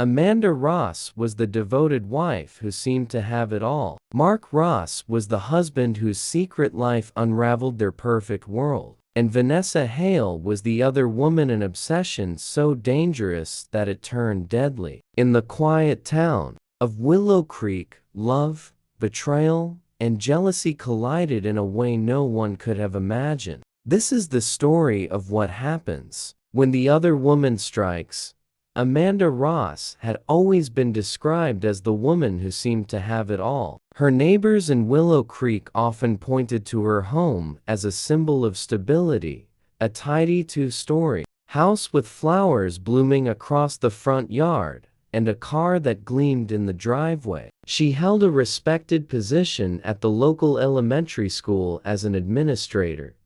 Amanda Ross was the devoted wife who seemed to have it all. Mark Ross was the husband whose secret life unraveled their perfect world. And Vanessa Hale was the other woman, an obsession so dangerous that it turned deadly. In the quiet town of Willow Creek, love, betrayal, and jealousy collided in a way no one could have imagined. This is the story of what happens when the other woman strikes. Amanda Ross had always been described as the woman who seemed to have it all. Her neighbors in Willow Creek often pointed to her home as a symbol of stability, a tidy two-story house with flowers blooming across the front yard, and a car that gleamed in the driveway. She held a respected position at the local elementary school as an administrator,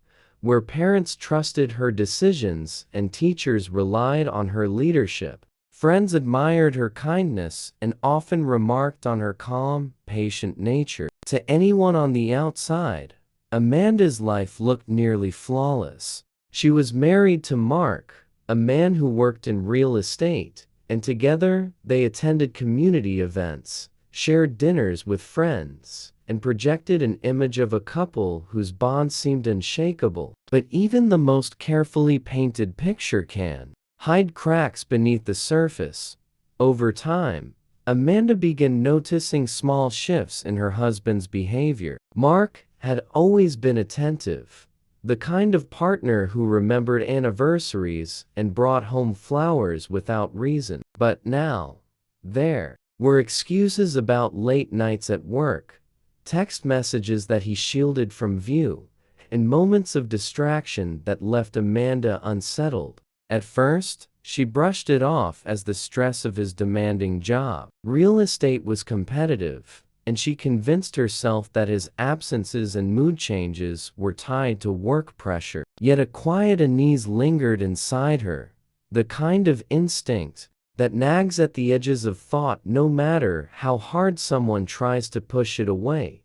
where parents trusted her decisions and teachers relied on her leadership. Friends admired her kindness and often remarked on her calm, patient nature. To anyone on the outside, Amanda's life looked nearly flawless. She was married to Mark, a man who worked in real estate, and together they attended community events, shared dinners with friends, and projected an image of a couple whose bond seemed unshakable. But even the most carefully painted picture can hide cracks beneath the surface. Over time, Amanda began noticing small shifts in her husband's behavior. Mark had always been attentive, the kind of partner who remembered anniversaries and brought home flowers without reason. But now, there were excuses about late nights at work, text messages that he shielded from view, and moments of distraction that left Amanda unsettled. At first, she brushed it off as the stress of his demanding job. Real estate was competitive, and she convinced herself that his absences and mood changes were tied to work pressure. Yet a quiet unease lingered inside her, the kind of instinct that nags at the edges of thought no matter how hard someone tries to push it away.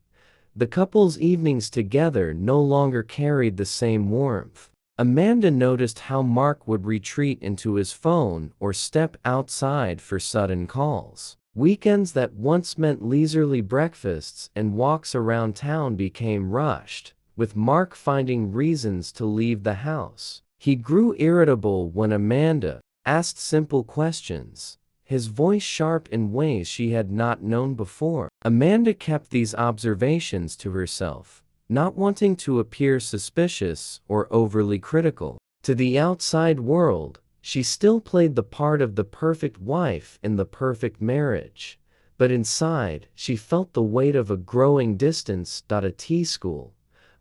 The couple's evenings together no longer carried the same warmth. Amanda noticed how Mark would retreat into his phone or step outside for sudden calls. Weekends that once meant leisurely breakfasts and walks around town became rushed, with Mark finding reasons to leave the house. He grew irritable when Amanda asked simple questions, his voice sharp in ways she had not known before. Amanda kept these observations to herself, not wanting to appear suspicious or overly critical. To the outside world, she still played the part of the perfect wife in the perfect marriage, but inside, she felt the weight of a growing distance. At T-school,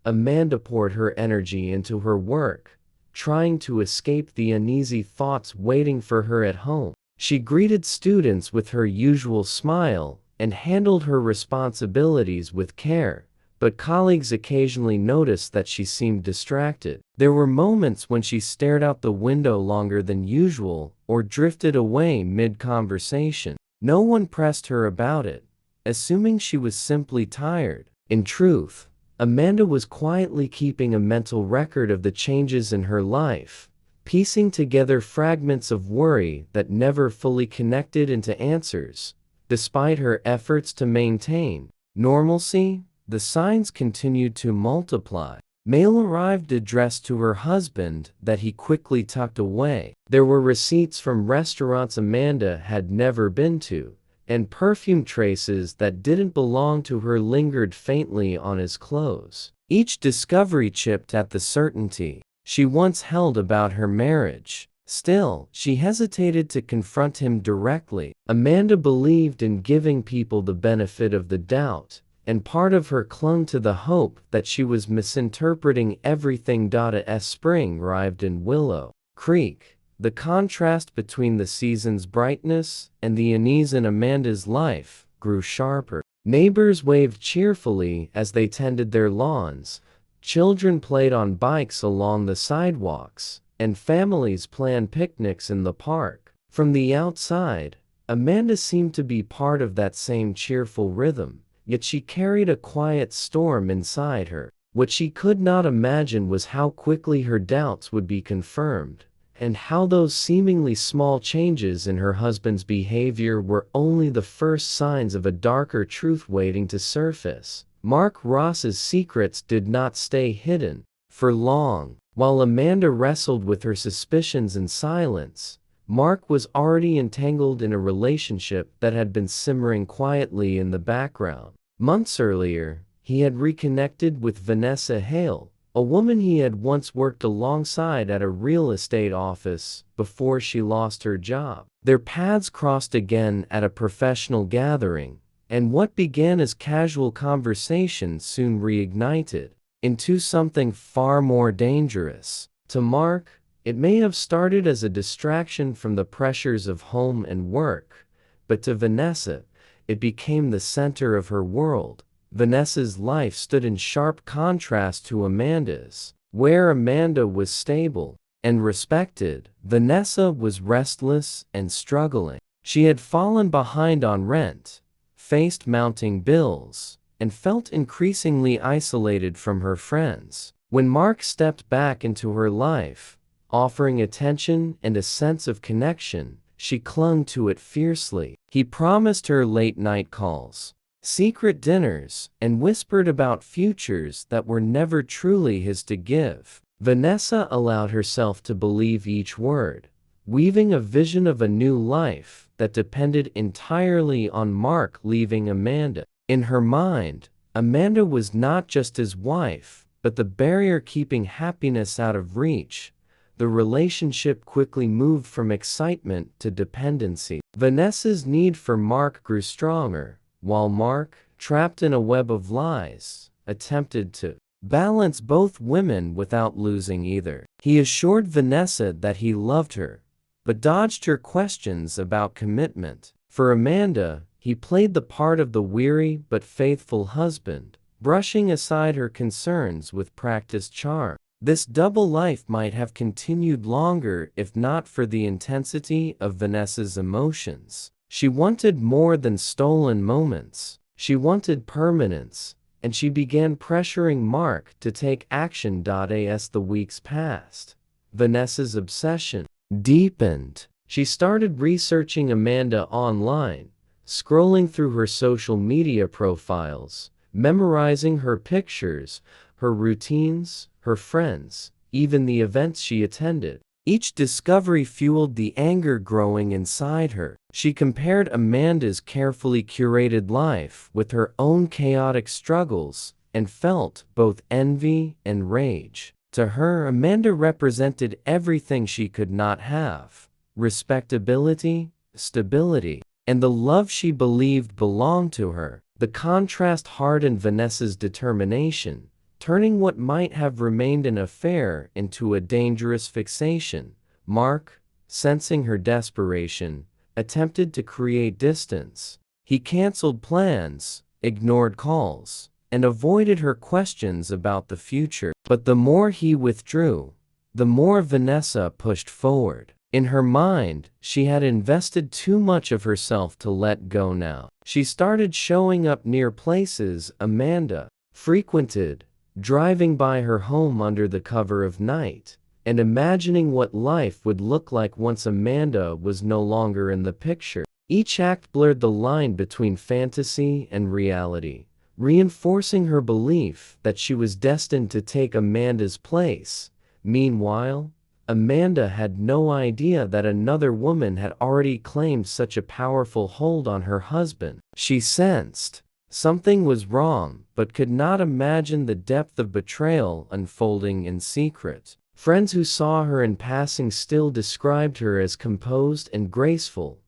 Amanda poured her energy into her work, trying to escape the uneasy thoughts waiting for her at home. She greeted students with her usual smile and handled her responsibilities with care, but colleagues occasionally noticed that she seemed distracted. There were moments when she stared out the window longer than usual or drifted away mid-conversation. No one pressed her about it, assuming she was simply tired. In truth, Amanda was quietly keeping a mental record of the changes in her life, piecing together fragments of worry that never fully connected into answers. Despite her efforts to maintain normalcy, the signs continued to multiply. Mail arrived addressed to her husband that he quickly tucked away. There were receipts from restaurants Amanda had never been to, and perfume traces that didn't belong to her lingered faintly on his clothes. Each discovery chipped at the certainty she once held about her marriage. Still, she hesitated to confront him directly. Amanda believed in giving people the benefit of the doubt, and part of her clung to the hope that she was misinterpreting everything. As spring arrived in Willow Creek, the contrast between the season's brightness and the unease in Amanda's life grew sharper. Neighbors waved cheerfully as they tended their lawns, children played on bikes along the sidewalks, and families planned picnics in the park. From the outside, Amanda seemed to be part of that same cheerful rhythm, yet she carried a quiet storm inside her. What she could not imagine was how quickly her doubts would be confirmed, and how those seemingly small changes in her husband's behavior were only the first signs of a darker truth waiting to surface. Mark Ross's secrets did not stay hidden for long. While Amanda wrestled with her suspicions in silence, Mark was already entangled in a relationship that had been simmering quietly in the background. Months earlier, he had reconnected with Vanessa Hale, a woman he had once worked alongside at a real estate office before she lost her job. Their paths crossed again at a professional gathering, and what began as casual conversation soon reignited into something far more dangerous. To Mark, it may have started as a distraction from the pressures of home and work, but to Vanessa, it became the center of her world. Vanessa's life stood in sharp contrast to Amanda's. Where Amanda was stable and respected, Vanessa was restless and struggling. She had fallen behind on rent, faced mounting bills, and felt increasingly isolated from her friends. When Mark stepped back into her life, offering attention and a sense of connection, she clung to it fiercely. He promised her late-night calls, secret dinners, and whispered about futures that were never truly his to give. Vanessa allowed herself to believe each word, weaving a vision of a new life that depended entirely on Mark leaving Amanda. In her mind, Amanda was not just his wife, but the barrier keeping happiness out of reach. The relationship quickly moved from excitement to dependency. Vanessa's need for Mark grew stronger, while Mark, trapped in a web of lies, attempted to balance both women without losing either. He assured Vanessa that he loved her, but dodged her questions about commitment. For Amanda, he played the part of the weary but faithful husband, brushing aside her concerns with practiced charm. This double life might have continued longer if not for the intensity of Vanessa's emotions. She wanted more than stolen moments. She wanted permanence, and she began pressuring Mark to take action. As the weeks passed, Vanessa's obsession deepened. She started researching Amanda online, scrolling through her social media profiles, memorizing her pictures, her routines, her friends, even the events she attended. Each discovery fueled the anger growing inside her. She compared Amanda's carefully curated life with her own chaotic struggles and felt both envy and rage. To her, Amanda represented everything she could not have: respectability, stability, and the love she believed belonged to her. The contrast hardened Vanessa's determination, turning what might have remained an affair into a dangerous fixation. Mark, sensing her desperation, attempted to create distance. He canceled plans, ignored calls, and avoided her questions about the future. But the more he withdrew, the more Vanessa pushed forward. In her mind, she had invested too much of herself to let go now. She started showing up near places Amanda frequented, driving by her home under the cover of night, and imagining what life would look like once Amanda was no longer in the picture. Each act blurred the line between fantasy and reality, reinforcing her belief that she was destined to take Amanda's place. Meanwhile, Amanda had no idea that another woman had already claimed such a powerful hold on her husband. She sensed something was wrong, but could not imagine the depth of betrayal unfolding in secret. Friends who saw her in passing still described her as composed and graceful,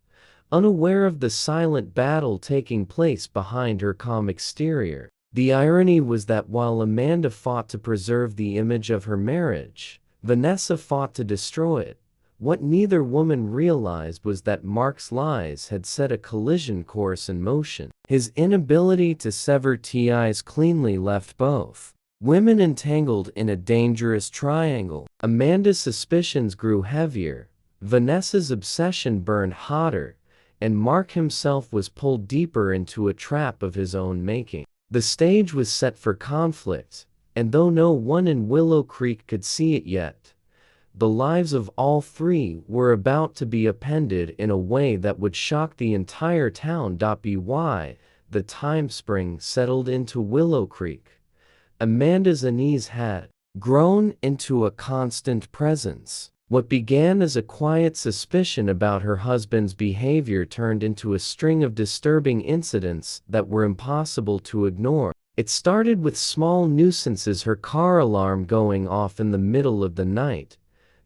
unaware of the silent battle taking place behind her calm exterior. The irony was that while Amanda fought to preserve the image of her marriage, Vanessa fought to destroy it. What neither woman realized was that Mark's lies had set a collision course in motion. His inability to sever ties cleanly left both women entangled in a dangerous triangle. Amanda's suspicions grew heavier, Vanessa's obsession burned hotter, and Mark himself was pulled deeper into a trap of his own making. The stage was set for conflict, and though no one in Willow Creek could see it yet, The lives of all three were about to be upended in a way that would shock the entire town. By the time spring settled into Willow Creek, Amanda's unease had grown into a constant presence. What began as a quiet suspicion about her husband's behavior turned into a string of disturbing incidents that were impossible to ignore. It started with small nuisances: her car alarm going off in the middle of the night,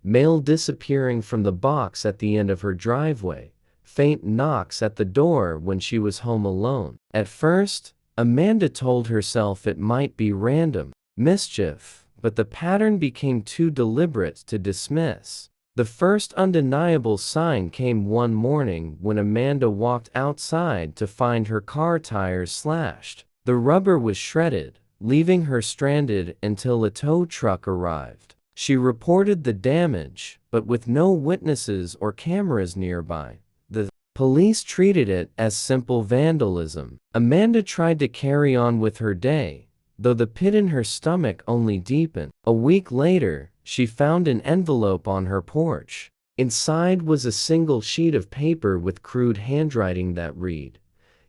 mail disappearing from the box at the end of her driveway, faint knocks at the door when she was home alone. At first, Amanda told herself it might be random mischief, but the pattern became too deliberate to dismiss. The first undeniable sign came one morning when Amanda walked outside to find her car tires slashed. The rubber was shredded, leaving her stranded until a tow truck arrived. She reported the damage, but with no witnesses or cameras nearby, the police treated it as simple vandalism. Amanda tried to carry on with her day, though the pit in her stomach only deepened. A week later, she found an envelope on her porch. Inside was a single sheet of paper with crude handwriting that read,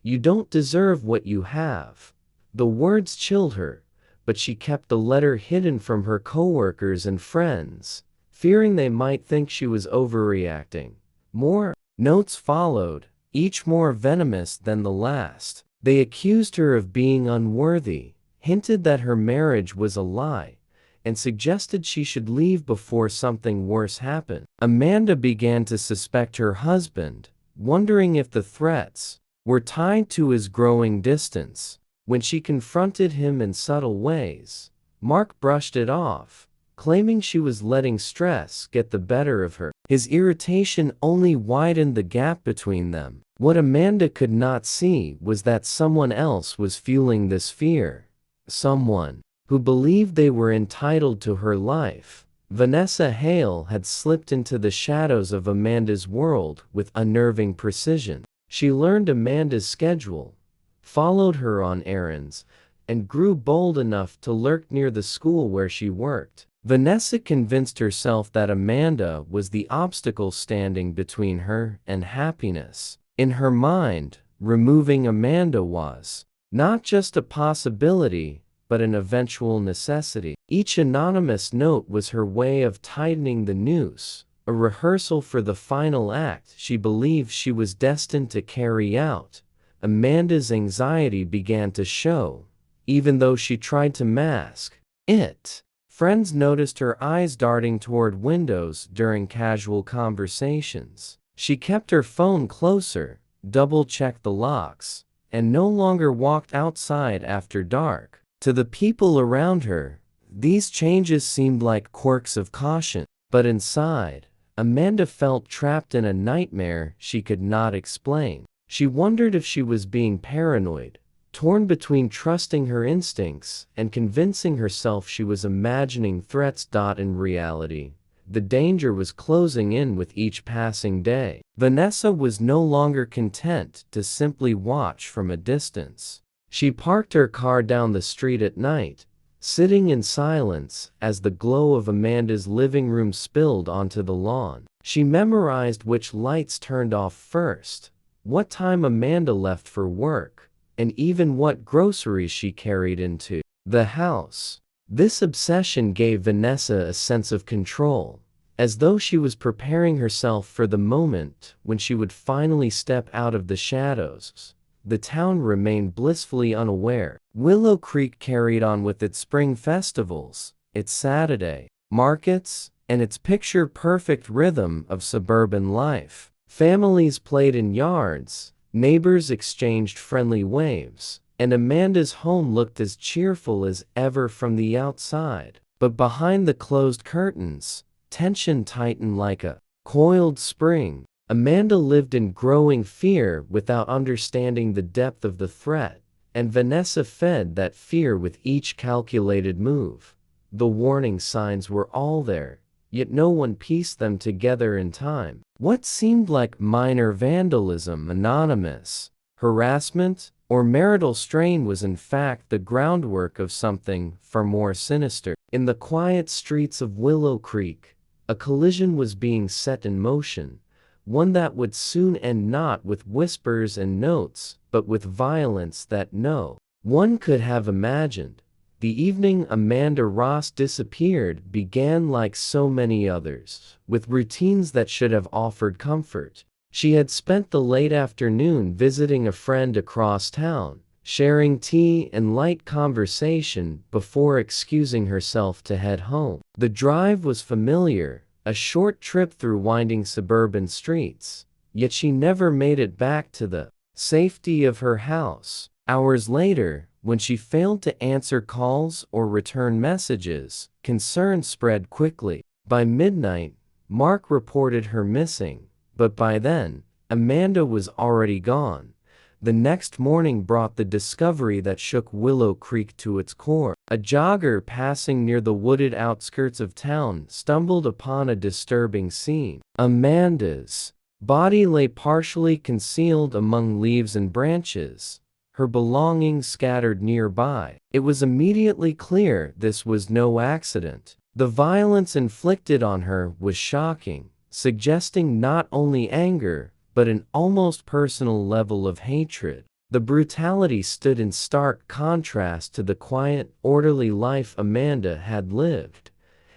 "You don't deserve what you have." The words chilled her, but she kept the letter hidden from her coworkers and friends, fearing they might think she was overreacting. More notes followed, each more venomous than the last. They accused her of being unworthy, hinted that her marriage was a lie, and suggested she should leave before something worse happened. Amanda began to suspect her husband, wondering if the threats were tied to his growing distance. When she confronted him in subtle ways, Mark brushed it off, claiming she was letting stress get the better of her. His irritation only widened the gap between them. What Amanda could not see was that someone else was fueling this fear. Someone who believed they were entitled to her life. Vanessa Hale had slipped into the shadows of Amanda's world with unnerving precision. She learned Amanda's schedule, followed her on errands, and grew bold enough to lurk near the school where she worked. Vanessa convinced herself that Amanda was the obstacle standing between her and happiness. In her mind, removing Amanda was not just a possibility, but an eventual necessity. Each anonymous note was her way of tightening the noose, a rehearsal for the final act she believed she was destined to carry out. Amanda's anxiety began to show, even though she tried to mask it. Friends noticed her eyes darting toward windows during casual conversations. She kept her phone closer, double-checked the locks, and no longer walked outside after dark. To the people around her, these changes seemed like quirks of caution, but inside, Amanda felt trapped in a nightmare she could not explain. She wondered if she was being paranoid, torn between trusting her instincts and convincing herself she was imagining threats. In reality, the danger was closing in with each passing day. Vanessa was no longer content to simply watch from a distance. She parked her car down the street at night, sitting in silence as the glow of Amanda's living room spilled onto the lawn. She memorized which lights turned off first, what time Amanda left for work, and even what groceries she carried into the house. This obsession gave Vanessa a sense of control, as though she was preparing herself for the moment when she would finally step out of the shadows. The town remained blissfully unaware. Willow Creek carried on with its spring festivals, its Saturday markets, and its picture-perfect rhythm of suburban life. Families played in yards, neighbors exchanged friendly waves, and Amanda's home looked as cheerful as ever from the outside. But behind the closed curtains, tension tightened like a coiled spring. Amanda lived in growing fear without understanding the depth of the threat, and Vanessa fed that fear with each calculated move. The warning signs were all there, yet no one pieced them together in time. What seemed like minor vandalism, anonymous harassment, or marital strain was in fact the groundwork of something far more sinister. In the quiet streets of Willow Creek, A collision was being set in motion, one that would soon end not with whispers and notes, but with violence that no one could have imagined. The evening Amanda Ross disappeared began like so many others, with routines that should have offered comfort. She had spent the late afternoon visiting a friend across town, sharing tea and light conversation before excusing herself to head home. The drive was familiar, a short trip through winding suburban streets, yet she never made it back to the safety of her house. Hours later, when she failed to answer calls or return messages, concern spread quickly. By midnight, Mark reported her missing, but by then, Amanda was already gone. The next morning brought the discovery that shook Willow Creek to its core. A jogger passing near the wooded outskirts of town stumbled upon a disturbing scene. Amanda's body lay partially concealed among leaves and branches, her belongings scattered nearby. It was immediately clear this was no accident. The violence inflicted on her was shocking, suggesting not only anger, but an almost personal level of hatred. The brutality stood in stark contrast to the quiet, orderly life Amanda had lived,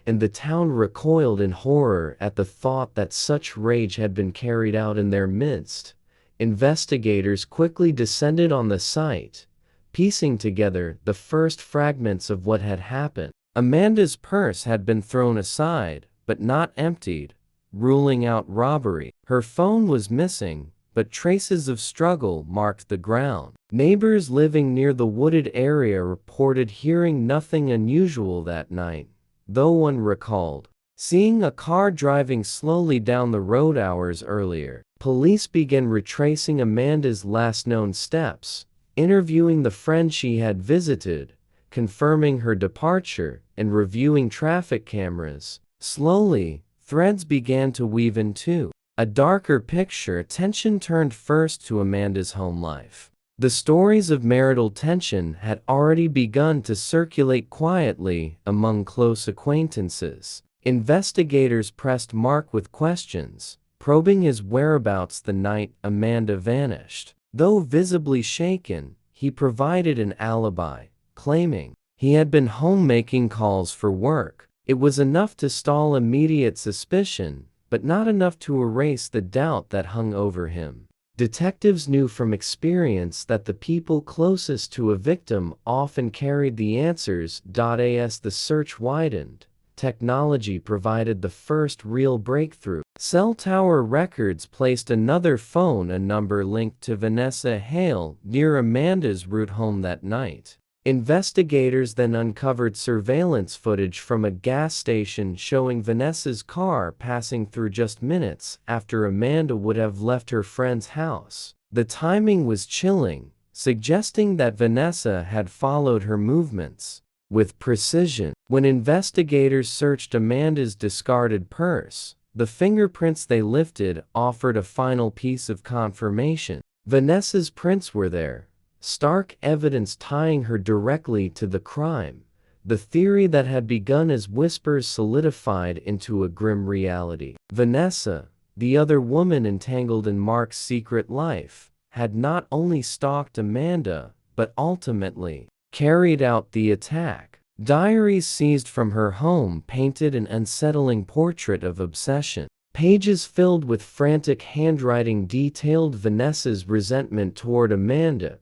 and the town recoiled in horror at the thought that such rage had been carried out in their midst. Investigators quickly descended on the site, piecing together the first fragments of what had happened. Amanda's purse had been thrown aside, but not emptied, ruling out robbery. Her phone was missing, but traces of struggle marked the ground. Neighbors living near the wooded area reported hearing nothing unusual that night, though one recalled seeing a car driving slowly down the road hours earlier. Police began retracing Amanda's last known steps, interviewing the friend she had visited, confirming her departure, and reviewing traffic cameras. Slowly, threads began to weave into a darker picture. Attention turned first to Amanda's home life. The stories of marital tension had already begun to circulate quietly among close acquaintances. Investigators pressed Mark with questions, probing his whereabouts the night Amanda vanished. Though visibly shaken, he provided an alibi, claiming he had been home making calls for work. It was enough to stall immediate suspicion, but not enough to erase the doubt that hung over him. Detectives knew from experience that the people closest to a victim often carried the answers. As the search widened, technology provided the first real breakthrough. Cell tower records placed another phone number linked to Vanessa Hale near Amanda's route home that night. Investigators then uncovered surveillance footage from a gas station showing Vanessa's car passing through just minutes after Amanda would have left her friend's house. The timing was chilling, suggesting that Vanessa had followed her movements with precision. When investigators searched Amanda's discarded purse, the fingerprints they lifted offered a final piece of confirmation. Vanessa's prints were there, stark evidence tying her directly to the crime. The theory that had begun as whispers solidified into a grim reality. Vanessa, the other woman entangled in Mark's secret life, had not only stalked Amanda, but ultimately carried out the attack. Diaries seized from her home painted an unsettling portrait of obsession. Pages filled with frantic handwriting detailed Vanessa's resentment toward Amanda,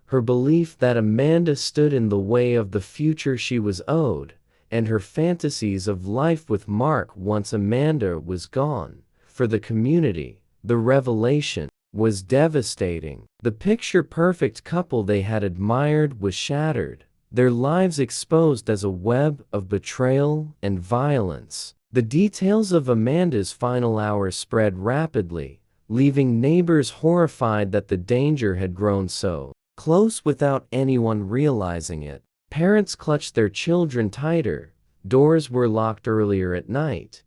her belief that Amanda stood in the way of the future she was owed, and her fantasies of life with Mark once Amanda was gone. For the community, the revelation was devastating. The picture-perfect couple they had admired was shattered, their lives exposed as a web of betrayal and violence. The details of Amanda's final hours spread rapidly, leaving neighbors horrified that the danger had grown so close without anyone realizing it. Parents clutched their children tighter, doors were locked earlier at night,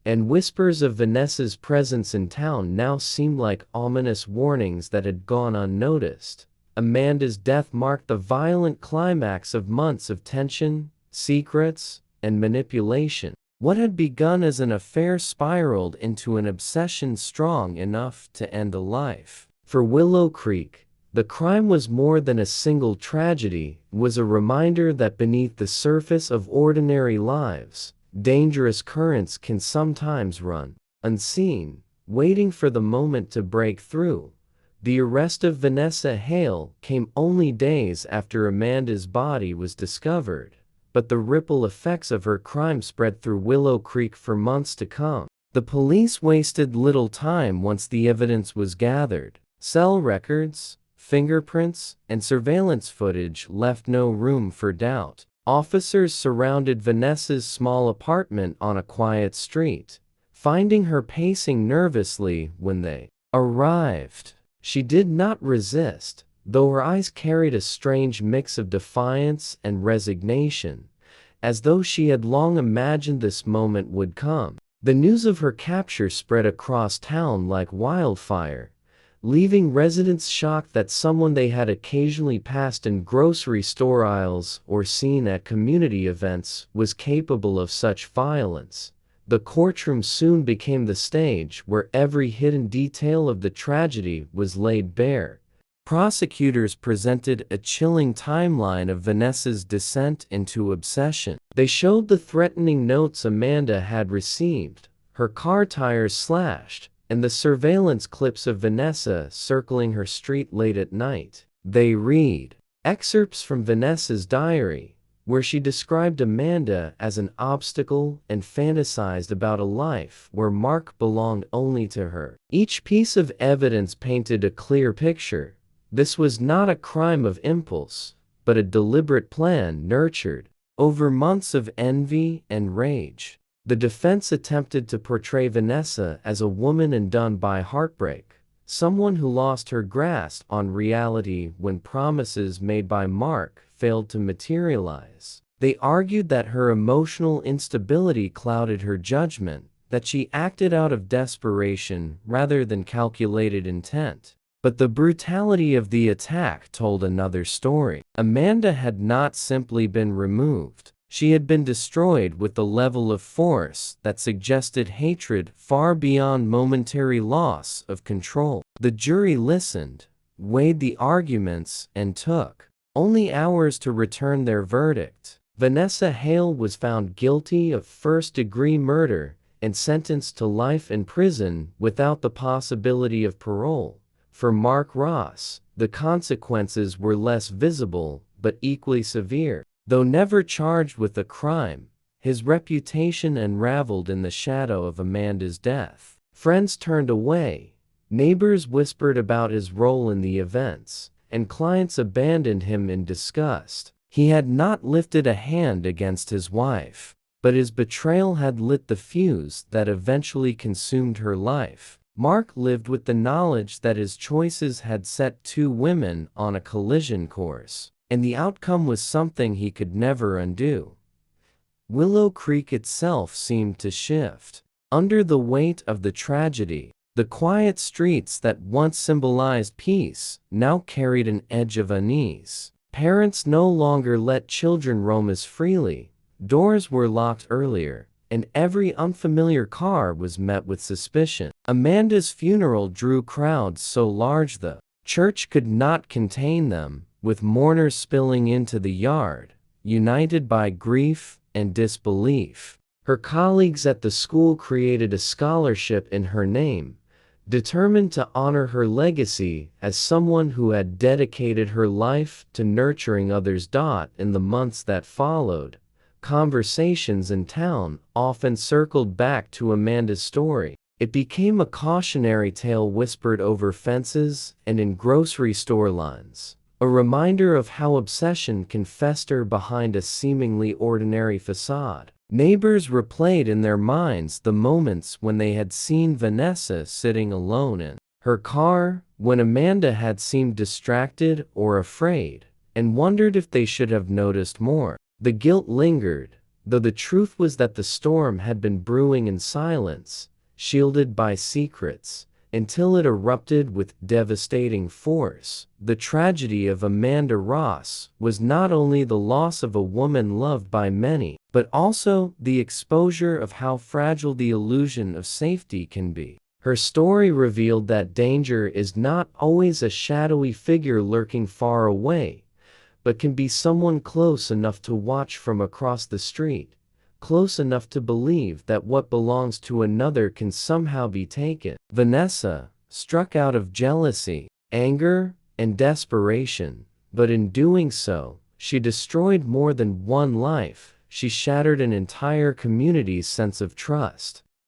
and whispers of Vanessa's presence in town now seemed like ominous warnings that had gone unnoticed. Amanda's death marked the violent climax of months of tension, secrets, and manipulation. What had begun as an affair spiraled into an obsession strong enough to end a life. For Willow Creek, the crime was more than a single tragedy. It was a reminder that beneath the surface of ordinary lives, dangerous currents can sometimes run unseen, waiting for the moment to break through. The arrest of Vanessa Hale came only days after Amanda's body was discovered, but the ripple effects of her crime spread through Willow Creek for months to come. The police wasted little time once the evidence was gathered. Cell records, fingerprints, and surveillance footage left no room for doubt. Officers surrounded Vanessa's small apartment on a quiet street, finding her pacing nervously when they arrived. She did not resist, though her eyes carried a strange mix of defiance and resignation, as though she had long imagined this moment would come. The news of her capture spread across town like wildfire, leaving residents shocked that someone they had occasionally passed in grocery store aisles or seen at community events was capable of such violence. The courtroom soon became the stage where every hidden detail of the tragedy was laid bare. Prosecutors presented a chilling timeline of Vanessa's descent into obsession. They showed the threatening notes Amanda had received, her car tires slashed, and the surveillance clips of Vanessa circling her street late at night. They read excerpts from Vanessa's diary, where she described Amanda as an obstacle and fantasized about a life where Mark belonged only to her. Each piece of evidence painted a clear picture. This was not a crime of impulse, but a deliberate plan nurtured over months of envy and rage. The defense attempted to portray Vanessa as a woman undone by heartbreak, someone who lost her grasp on reality when promises made by Mark failed to materialize. They argued that her emotional instability clouded her judgment, that she acted out of desperation rather than calculated intent. But the brutality of the attack told another story. Amanda had not simply been removed. She had been destroyed with a level of force that suggested hatred far beyond momentary loss of control. The jury listened, weighed the arguments, and took only hours to return their verdict. Vanessa Hale was found guilty of first-degree murder and sentenced to life in prison without the possibility of parole. For Mark Ross, the consequences were less visible but equally severe. Though never charged with a crime, his reputation unraveled in the shadow of Amanda's death. Friends turned away, neighbors whispered about his role in the events, and clients abandoned him in disgust. He had not lifted a hand against his wife, but his betrayal had lit the fuse that eventually consumed her life. Mark lived with the knowledge that his choices had set two women on a collision course, and the outcome was something he could never undo. Willow Creek itself seemed to shift under the weight of the tragedy. The quiet streets that once symbolized peace now carried an edge of unease. Parents no longer let children roam as freely, doors were locked earlier, and every unfamiliar car was met with suspicion. Amanda's funeral drew crowds so large the church could not contain them, with mourners spilling into the yard, united by grief and disbelief. Her colleagues at the school created a scholarship in her name, determined to honor her legacy as someone who had dedicated her life to nurturing others. In the months that followed, conversations in town often circled back to Amanda's story. It became a cautionary tale whispered over fences and in grocery store lines, a reminder of how obsession can fester behind a seemingly ordinary facade. Neighbors replayed in their minds the moments when they had seen Vanessa sitting alone in her car, when Amanda had seemed distracted or afraid, and wondered if they should have noticed more. The guilt lingered, though the truth was that the storm had been brewing in silence, shielded by secrets, until it erupted with devastating force. The tragedy of Amanda Ross was not only the loss of a woman loved by many, but also the exposure of how fragile the illusion of safety can be. Her story revealed that danger is not always a shadowy figure lurking far away, but can be someone close enough to watch from across the street, close enough to believe that what belongs to another can somehow be taken. Vanessa struck out of jealousy, anger, and desperation, but in doing so, she destroyed more than one life. She shattered an entire community's sense of trust.